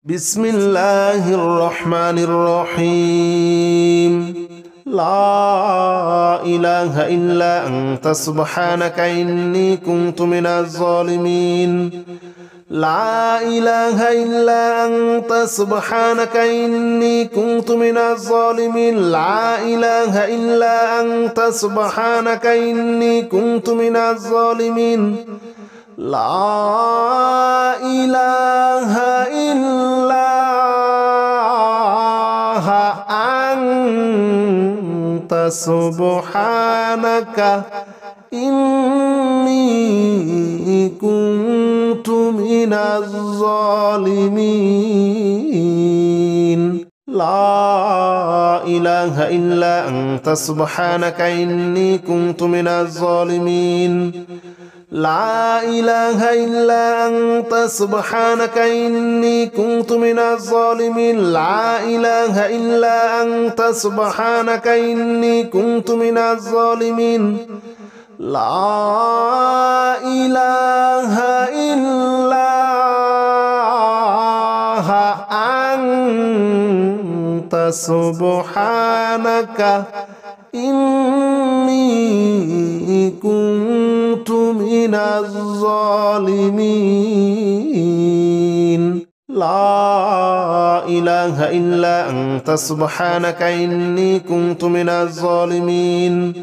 بسم الله الرحمن الرحيم لا إله إلا أنت سبحانك إني كنت من الظالمين لا إله إلا أنت سبحانك إني كنت من الظالمين لا إله إلا أنت سبحانك إني كنت من الظالمين لا إله إلا أنت سبحانك إني كنت من الظالمين لا إله إلا أنت سبحانك إني كنت من الظالمين لا إله إلا أنت سبحانك إني كنت من الظالمين لا إله إلا أنت سبحانك إني كنت من الظالمين لا إله إلا أنت سبحانك إني كنت من الظالمين لا إله إلا أنت سبحانك إني كنت من الظالمين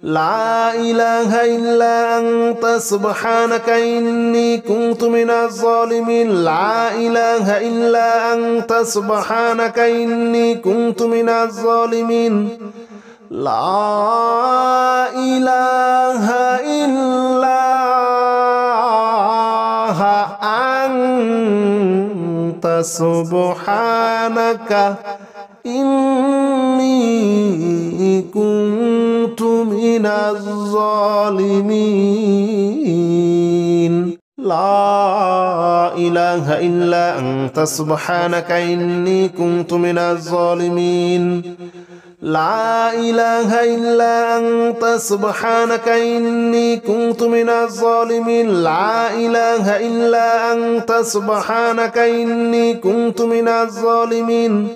لا إله إلا أنت سبحانك إني كنت من الظالمين لا إله إلا أنت سبحانك إني كنت من الظالمين لا إله إلا أنت سبحانك إني كنت من الظالمين لا إله إلا أنت سبحانك إني كنت من الظالمين لا إله إلا أنت سبحانك إني كنت من الظالمين لا إله إلا أنت سبحانك إني كنت من الظالمين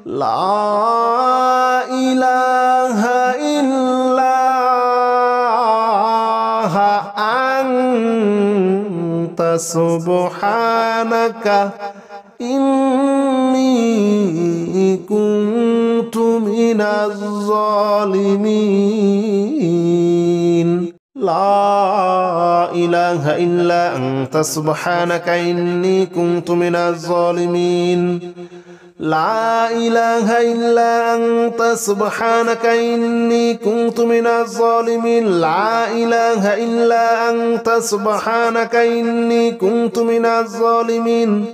لا إله إلا أنت سبحانك إني كنت من الظالمين لا إله إلا أنت سبحانك إني كنت من الظالمين لا إله إلا أنت سبحانك إني كنت من الظالمين لا إله إلا أنت سبحانك إني كنت من الظالمين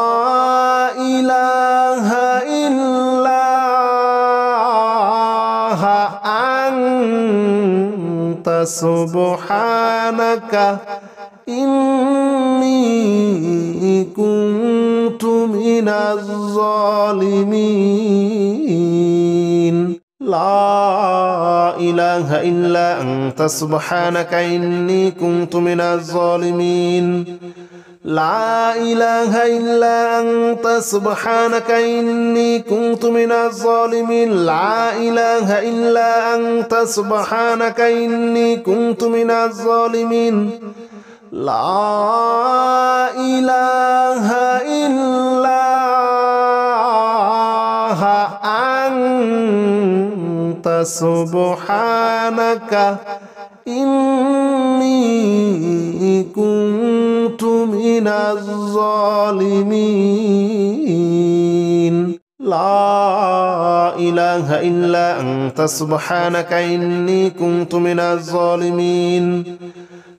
لا إله إلا أنت سبحانك إني كنت من الظالمين لا إله إلا أنت سبحانك إني كنت من الظالمين لا إله إلا أنت سبحانك إني كنت من الظالمين لا إله إلا أنت سبحانك إني كنت من الظالمين لا إله إلا أنت سبحانك إني كنت من الظالمين لا إله إلا أنت سبحانك إني كنت من الظالمين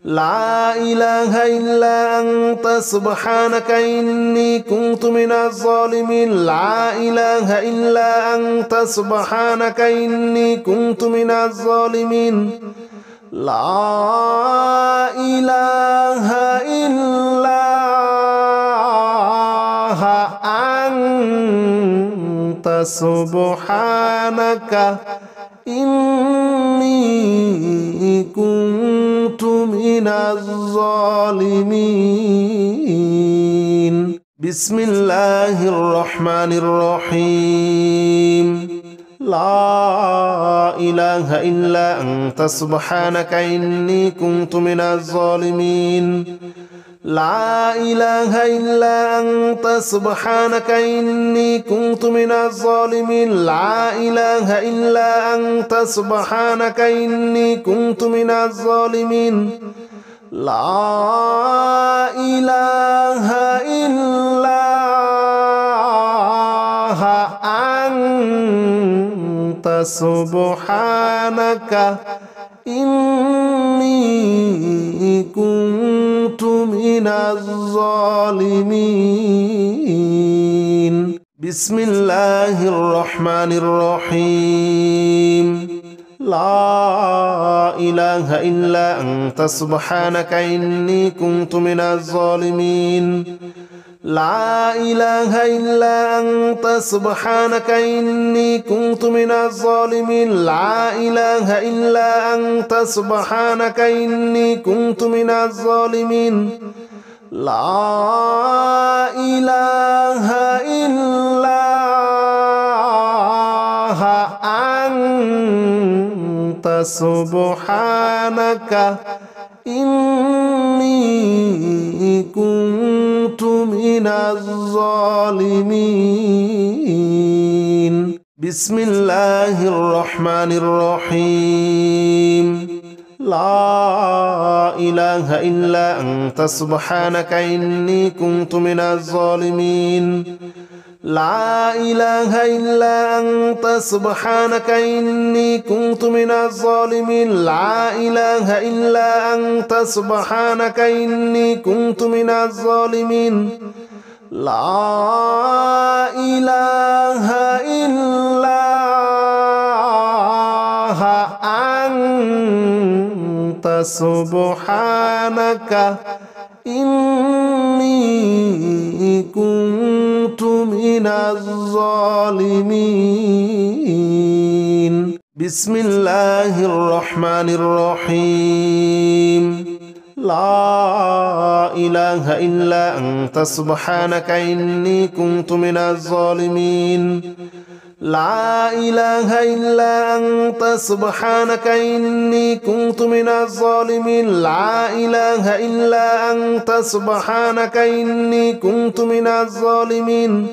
لا إله إلا أنت سبحانك إني كنت من الظالمين لا إله إلا أنت سبحانك إني كنت من الظالمين لا إله إلا أنت سبحانك إني كنت من الظالمين. بسم الله الرحمن الرحيم لا إله إلا أنت سبحانك إني كنت من الظالمين لا إله إلا أنت سبحانك إني كنت من الظالمين لا إله إلا أنت سبحانك إني كنت من الظالمين لا إله إلا أنت سبحانك إني كنت من الظالمين بسم الله الرحمن الرحيم لا إله إلا أنت سبحانك إني كنت من الظالمين لا إله إلا أنت سبحانك إني كنت من الظالمين لا إله إلا أنت سبحانك إني كنت من الظالمين لا إله إلا أنت سبحانك إني كنت من الظالمين بسم الله الرحمن الرحيم لا إله إلا أنت سبحانك إني كنت من الظالمين لا إله إلا أنت سبحانك إني كنت من الظالمين لا إله إلا أنت سبحانك إني كنت من الظالمين لا إله إلا أنت سبحانك إني كنت من الظالمين بسم الله الرحمن الرحيم لا إله إلا أنت سبحانك إني كنت من الظالمين لا إله إلا أنت سبحانك إني كنت من الظالمين لا إله إلا أنت سبحانك إني كنت من الظالمين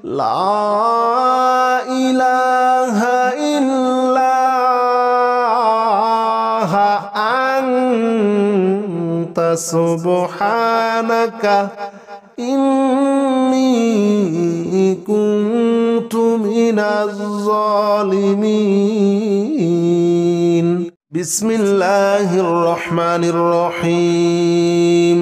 لا إله إلا أنت سبحانك إني كنت من الظالمين بسم الله الرحمن الرحيم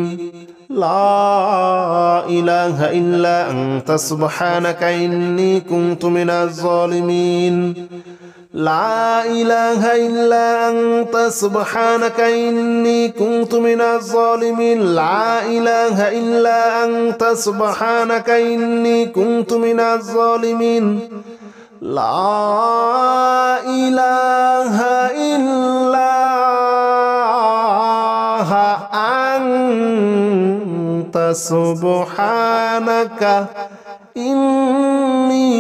لا إله إلا أنت سبحانك إني كنت من الظالمين لا إله إلا أنت سبحانك إني كنت من الظالمين لا إله إلا أنت سبحانك إني كنت من الظالمين لا إله إلا أنت سبحانك إني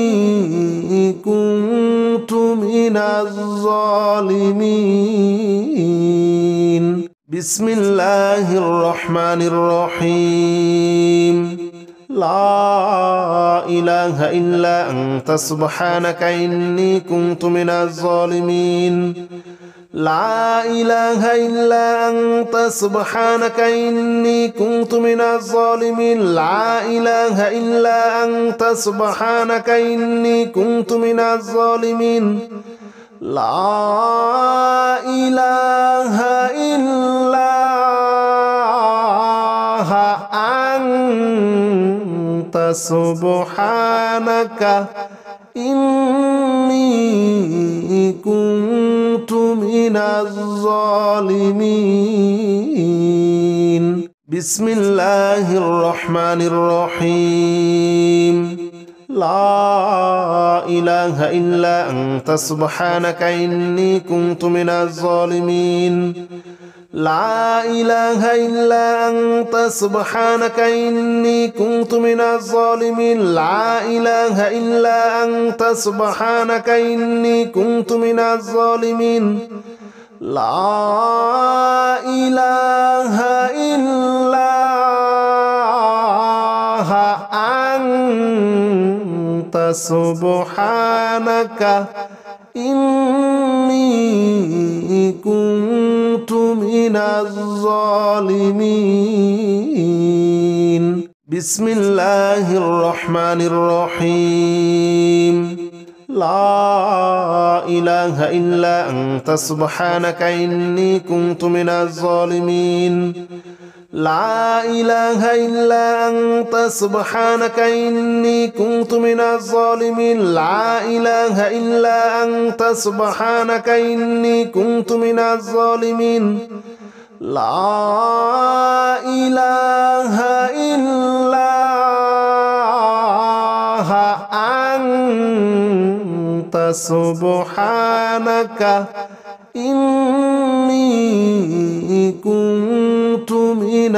كنت من الظالمين بسم الله الرحمن الرحيم لا إله إلا أنت سبحانك إني كنت من الظالمين لا إله إلا أنت سبحانك إني كنت من الظالمين لا إله إلا أنت سبحانك إني كنت من الظالمين لا إله إلا أنت سبحانك إني كنت من الظالمين بسم الله الرحمن الرحيم لا إله إلا أنت سبحانك إني كنت من الظالمين لا إله إلا أنت سبحانك إني كنت من الظالمين لا إله إلا أنت سبحانك إني كنت من الظالمين لا إله إلا أنت سبحانك إني كنت من الظالمين بسم الله الرحمن الرحيم لا إله إلا أنت سبحانك إني كنت من الظالمين لا إله إلا أنت سبحانك إني كنت من الظالمين لا إله إلا أنت سبحانك إني كنت من الظالمين لا إله إلا أنت سبحانك إني كنت من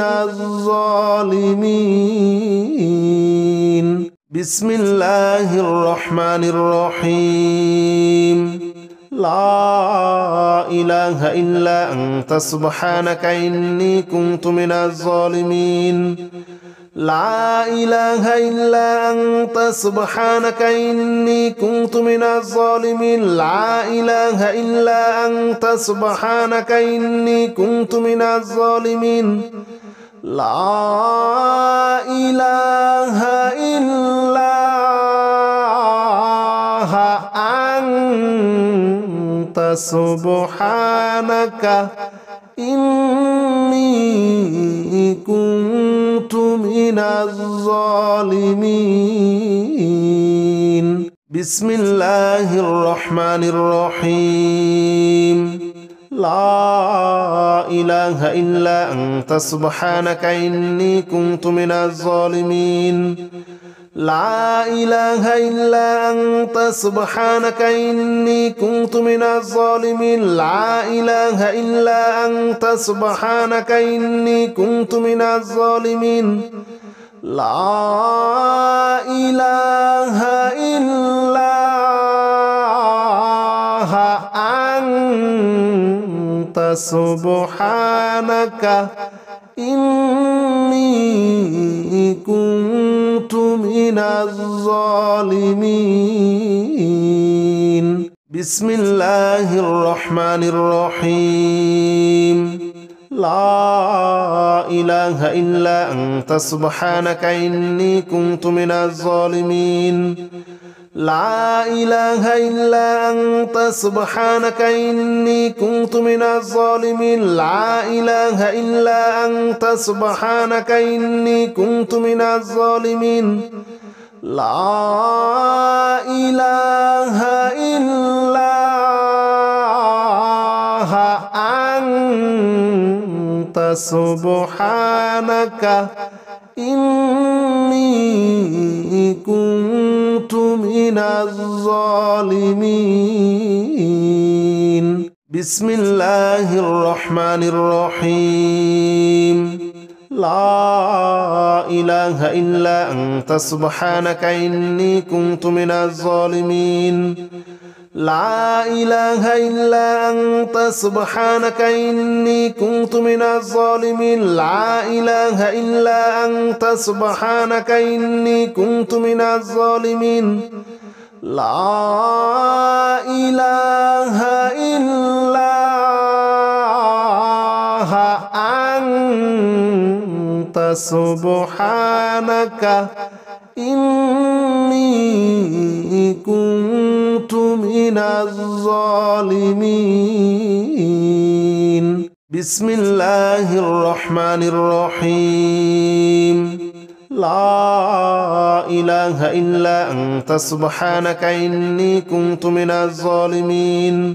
الظالمين بسم الله الرحمن الرحيم لا إله إلا أنت سبحانك إني كنت من الظالمين لا إله إلا أنت سبحانك إني كنت من الظالمين لا إله إلا أنت سبحانك إني كنت من الظالمين لا إله إلا أنت سبحانك إني كنت من الظالمين بسم الله الرحمن الرحيم لا إله إلا أنت سبحانك إني كنت من الظالمين لا إله إلا أنت سبحانك إني كنت من الظالمين لا إله إلا أنت سبحانك إني كنت من الظالمين لا إله إلا أنت سبحانك إني كنت من الظالمين بسم الله الرحمن الرحيم لا إله إلا أنت سبحانك إني كنت من الظالمين لا إله إلا أنت سبحانك إني كنت من الظالمين لا إله إلا أنت سبحانك إني كنت من الظالمين لا إله إلا أنت سبحانك إني كنت من الظالمين بسم الله الرحمن الرحيم لا إله إلا أنت سبحانك إني كنت من الظالمين لا إله إلا أنت سبحانك إني كنت من الظالمين لا إله إلا أنت سبحانك إني كنت من الظالمين لا إله إلا أنت سبحانك إني كنت من الظالمين بسم الله الرحمن الرحيم لا إله إلا أنت سبحانك إني كنت من الظالمين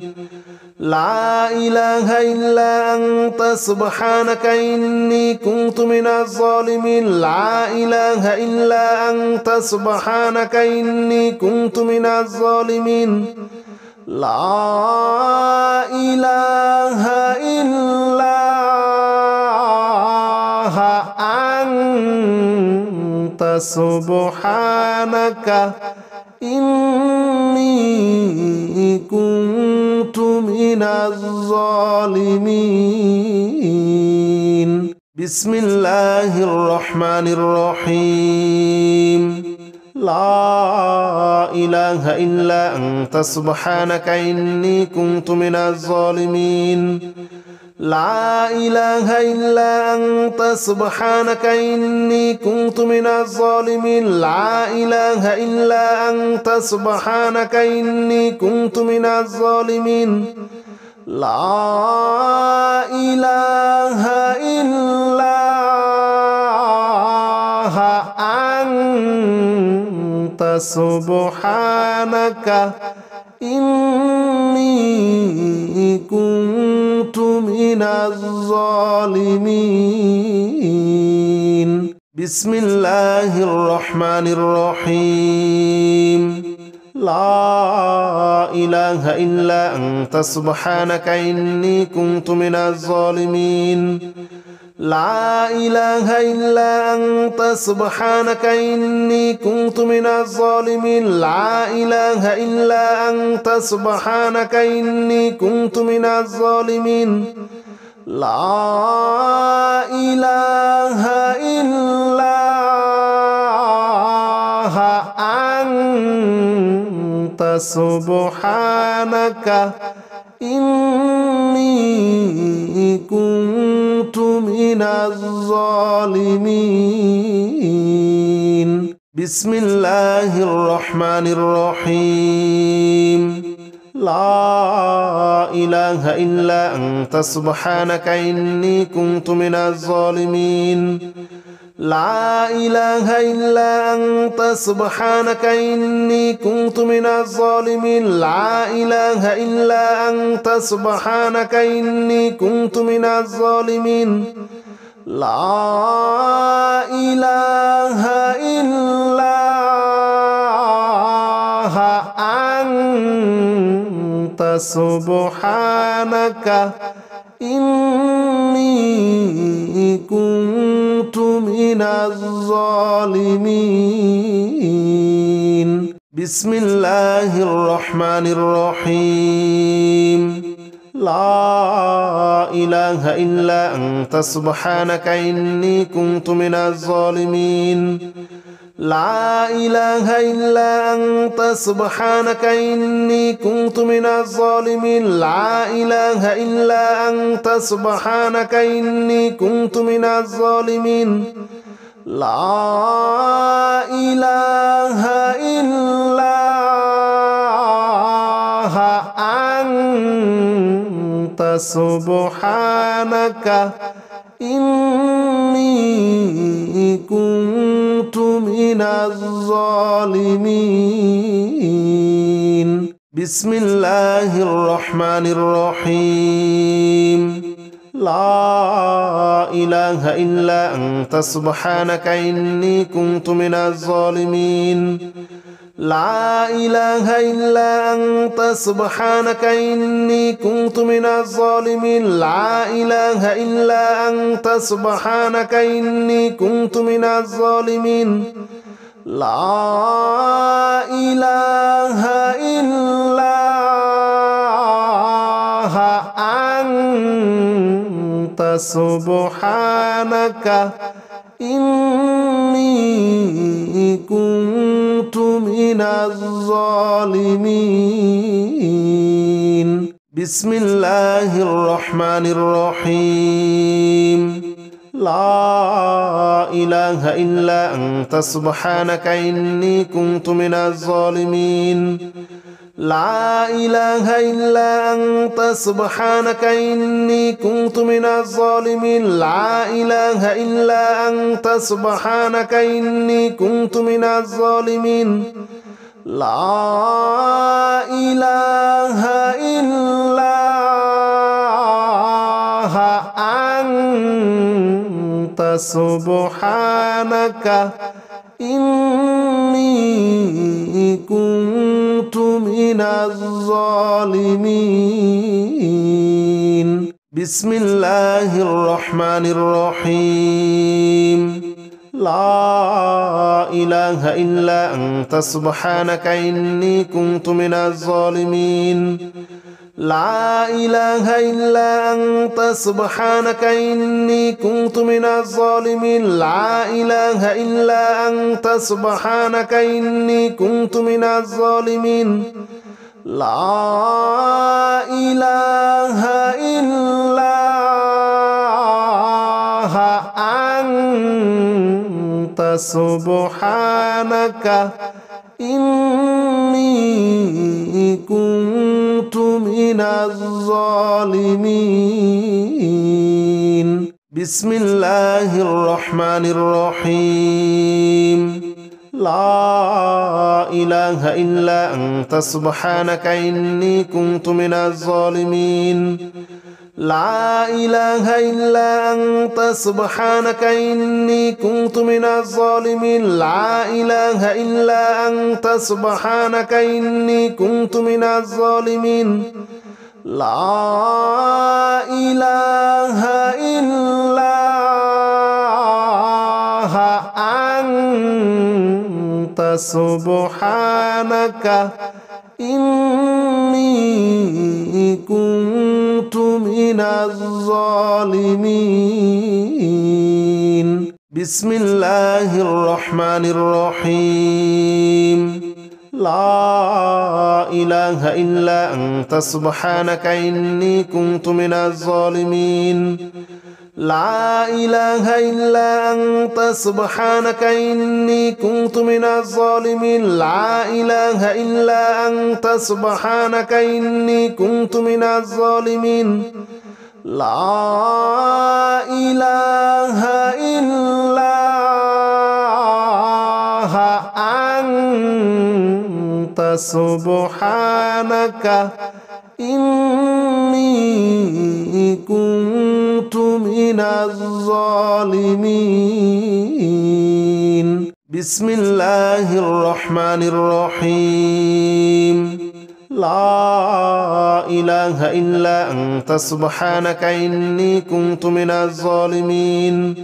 لا إله إلا أنت سبحانك إني كنت من الظالمين لا إله إلا أنت سبحانك إني كنت من الظالمين لا إله إلا سبحانك إني كنت من الظالمين بسم الله الرحمن الرحيم لا إله إلا أنت سبحانك إني كنت من الظالمين لا إله إلا أنت سبحانك إني كنت من الظالمين لا إله إلا أنت سبحانك إني كنت من الظالمين لا إله إلا أنت سبحانك إني كنت من الظالمين بسم الله الرحمن الرحيم لا إله إلا أنت سبحانك إني كنت من الظالمين لا إله إلا أنت سبحانك إني كنت من الظالمين لا إله إلا أنت سبحانك إني كنت من الظالمين لا إله إلا أنت سبحانك إني كنت من الظالمين بسم الله الرحمن الرحيم لا إله إلا أنت سبحانك إني كنت من الظالمين لا إله إلا أنت سبحانك إني كنت من الظالمين لا إله إلا أنت سبحانك إني كنت من الظالمين لا إله إلا أنت سبحانك إني كنت من الظالمين بسم الله الرحمن الرحيم لا إله إلا أنت سبحانك إني كنت من الظالمين لا إله إلا أنت سبحانك إني كنت من الظالمين لا إله إلا أنت سبحانك إني كنت من الظالمين لا إله إلا أنت سبحانك إني كنت من الظالمين بسم الله الرحمن الرحيم لا إله إلا أنت سبحانك إني كنت من الظالمين لا إله إلا أنت سبحانك إني كنت من الظالمين لا إله إلا أنت سبحانك إني كنت من الظالمين لا إله إلا أنت سبحانك إني كنت من الظالمين بسم الله الرحمن الرحيم لا إله إلا أنت سبحانك إني كنت من الظالمين لا إله إلا أنت سبحانك إني كنت من الظالمين لا إله إلا أنت سبحانك إني كنت من الظالمين لا إله إلا أنت سبحانك إني كنت من الظالمين بسم الله الرحمن الرحيم لا إله إلا أنت سبحانك إني كنت من الظالمين لا إله إلا أنت سبحانك إني كنت من الظالمين لا إله إلا أنت سبحانك إني كنت من الظالمين لا إله إلا أنت سبحانك إني كنت من الظالمين بسم الله الرحمن الرحيم لا إله إلا أنت سبحانك إني كنت من الظالمين لا إله إلا أنت سبحانك إني كنت من الظالمين لا إله إلا أنت سبحانك إني كنت من الظالمين لا إله إلا أنت سبحانك إني كنت من الظالمين بسم الله الرحمن الرحيم لا إله إلا أنت سبحانك إني كنت من الظالمين لا إله إلا أنت سبحانك إني كنت من الظالمين لا إله إلا أنت سبحانك إني كنت من الظالمين لا إله إلا أنت سبحانك إني كنت من الظالمين بسم الله الرحمن الرحيم لا إله إلا أنت سبحانك إني كنت من الظالمين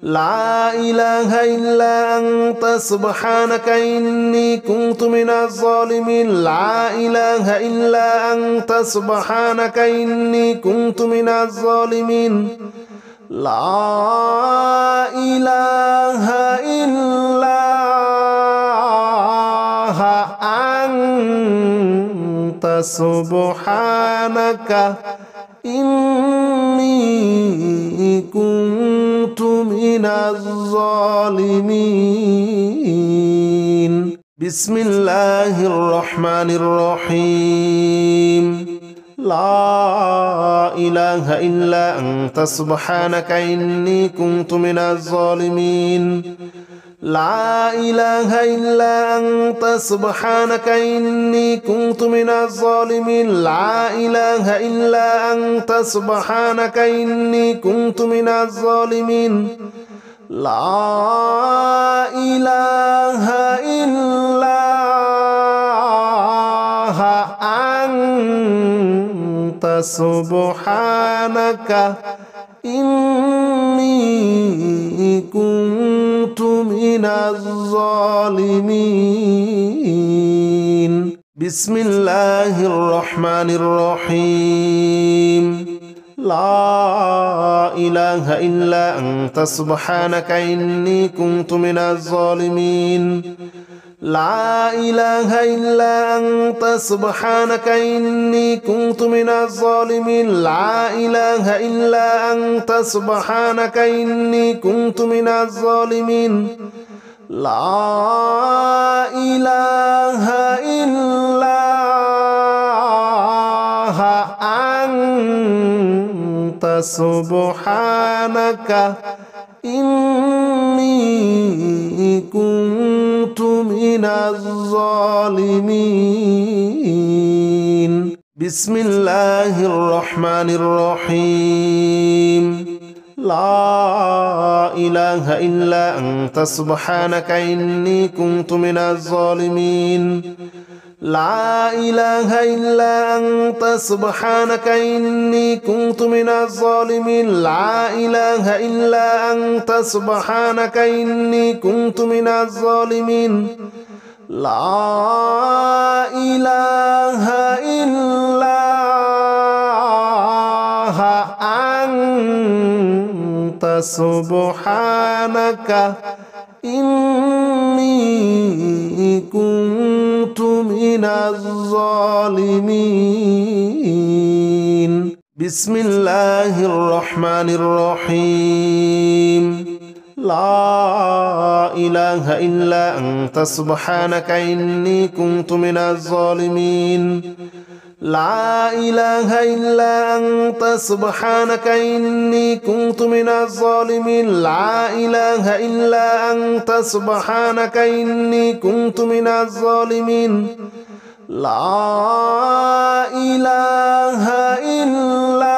لا إله إلا أنت سبحانك إني كنت من الظالمين لا إله إلا أنت سبحانك إني كنت من الظالمين لا إله إلا أنت سبحانك إني كنت من الظالمين بسم الله الرحمن الرحيم لا إله إلا أنت سبحانك إني كنت من الظالمين لا إله إلا أنت سبحانك إني كنت من الظالمين لا إله إلا أنت سبحانك إني كنت من الظالمين لا إله إلا أنت سبحانك إني كنت من الظالمين بسم الله الرحمن الرحيم لا إله إلا أنت سبحانك إني كنت من الظالمين لا إله إلا أنت سبحانك إني كنت من الظالمين لا إله إلا أنت سبحانك إني كنت من الظالمين لا إله إلا أنت سبحانك إني كنت من الظالمين بسم الله الرحمن الرحيم لا إله إلا أنت سبحانك إني كنت من الظالمين لا إله إلا أنت سبحانك إني كنت من الظالمين لا إله إلا أنت سبحانك إني كنت من الظالمين لا إله إلا أنت سبحانك إني كنت من الظالمين بسم الله الرحمن الرحيم لا إله إلا أنت سبحانك إني كنت من الظالمين لا إله إلا أنت سبحانك إني كنت من الظالمين لا إله إلا أنت سبحانك إني كنت من الظالمين لا إله إلا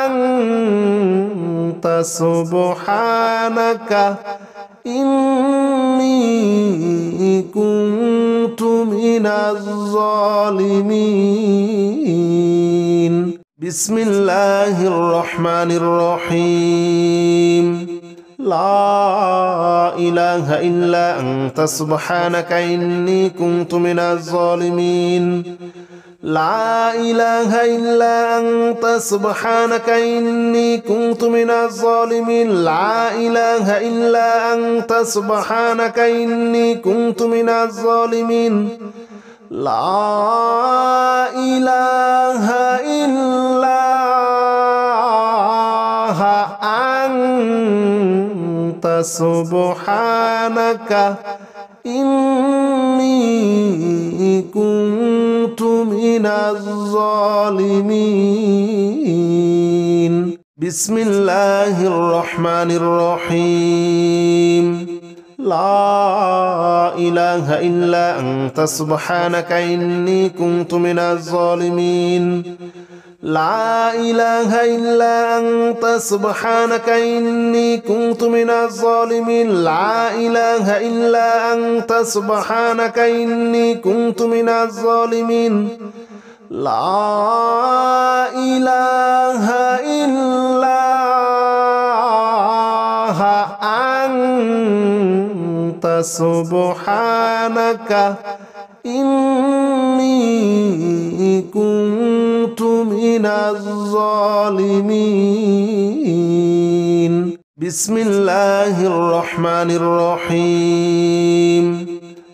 أنت سبحانك إني كنت من الظالمين بسم الله الرحمن الرحيم لا إله إلا أنت سبحانك إني كنت من الظالمين لا إله إلا أنت سبحانك إني كنت من الظالمين لا إله إلا أنت سبحانك إني كنت من الظالمين لا إله إلا أنت سبحانك إني كنت من الظالمين بسم الله الرحمن الرحيم لا إله إلا أنت سبحانك إني كنت من الظالمين لا إله إلا أنت سبحانك إني كنت من الظالمين لا إله إلا أنت سبحانك إني كنت من الظالمين لا إله إلا أنت سبحانك إني كنت من الظالمين بسم الله الرحمن الرحيم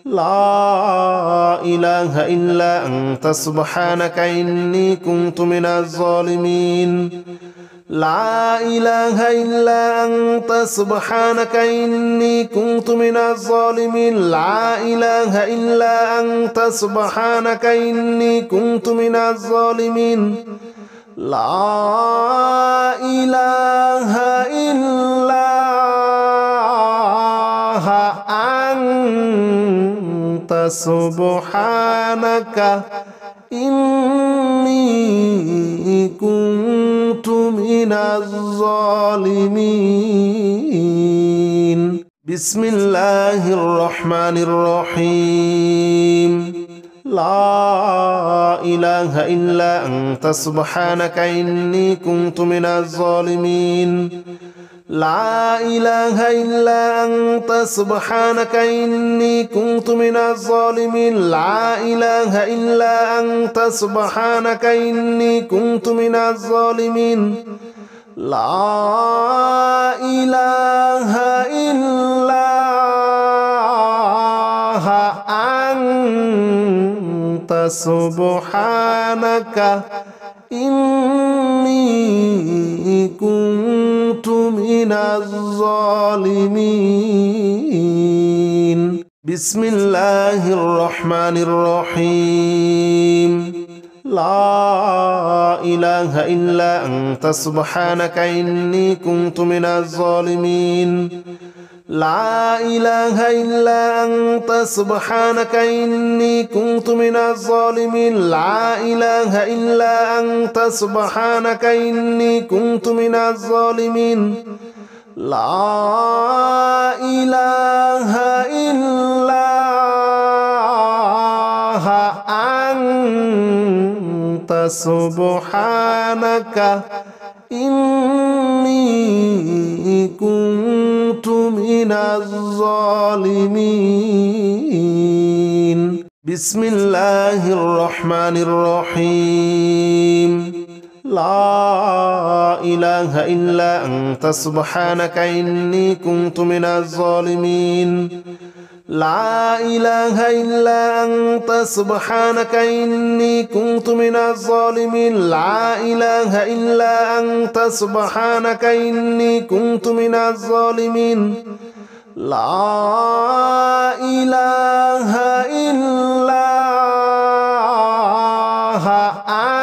لا إله إلا أنت سبحانك إني كنت من الظالمين لا إله إلا أنت سبحانك إني كنت من الظالمين لا إله إلا أنت سبحانك إني كنت من الظالمين لا إله إلا أنت سبحانك إني كنت من الظالمين بسم الله الرحمن الرحيم لا إله إلا أنت سبحانك إني كنت من الظالمين لا إله إلا أنت سبحانك إني كنت من الظالمين لا إله إلا أنت سبحانك إني كنت من الظالمين لا إله إلا أنت سبحانك إني كنت من الظالمين بسم الله الرحمن الرحيم لا إله إلا أنت سبحانك إني كنت من الظالمين لا إله إلا أنت سبحانك إني كنت من الظالمين لا إله إلا أنت سبحانك إني كنت من الظالمين لا إله إلا سبحانك إني كنت من الظالمين بسم الله الرحمن الرحيم لا إله إلا أنت سبحانك إني كنت من الظالمين لا إله إلا أنت سبحانك إني كنت من الظالمين لا إله إلا أنت سبحانك إني كنت من الظالمين لا إله إلا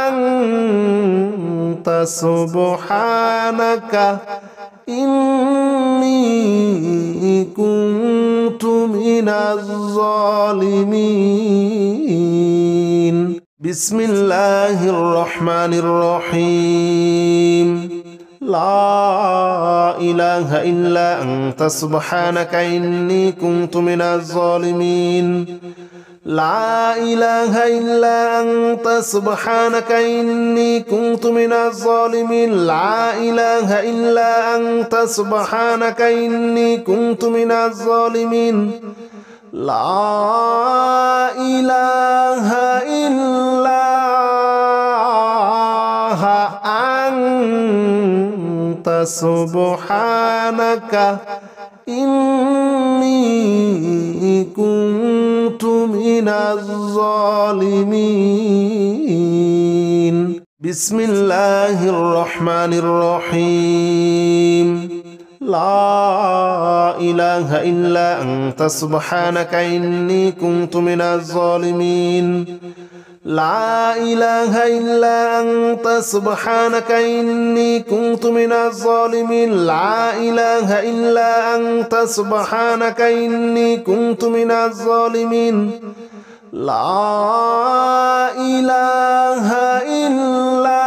أنت سبحانك إني كنت من الظالمين بسم الله الرحمن الرحيم لا إله إلا أنت سبحانك إني كنت من الظالمين لا إله إلا أنت سبحانك إني كنت من الظالمين لا إله إلا أنت سبحانك إني كنت من الظالمين لا إله إلا أنت سبحانك إني كنت من الظالمين بسم الله الرحمن الرحيم لا إله إلا أنت سبحانك إني كنت من الظالمين لا إله إلا أنت سبحانك إني كنت من الظالمين لا إله إلا أنت سبحانك إني كنت من الظالمين لا إله إلا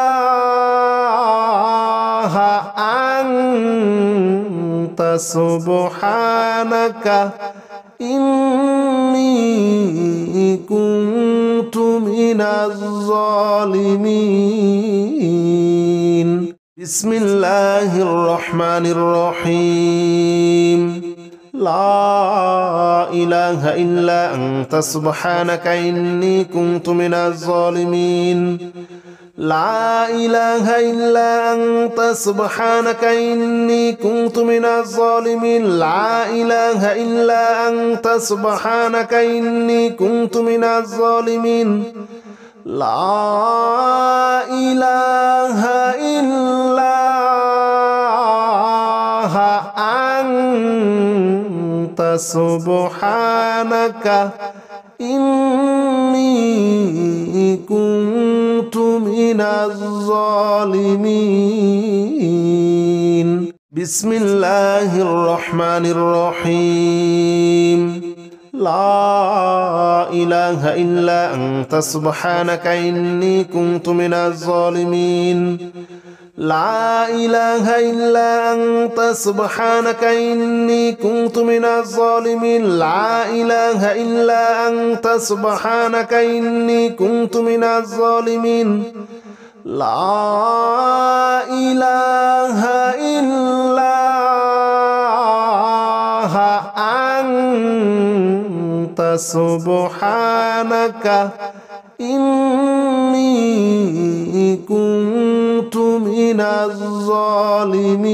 أنت سبحانك إني كنت من الظالمين بسم الله الرحمن الرحيم لا إله إلا أنت سبحانك إني كنت من الظالمين لا إله إلا أنت سبحانك إني كنت من الظالمين لا إله إلا أنت سبحانك إني كنت من الظالمين لا إله إلا أنت سبحانك إني كنت من الظالمين بسم الله الرحمن الرحيم لا إله إلا أنت سبحانك إني كنت من الظالمين لا إله إلا أنت سبحانك إني كنت من الظالمين لا إله إلا أنت سبحانك إني كنت من الظالمين لا إله إلا أنت سبحانك إني كنت من الظالمين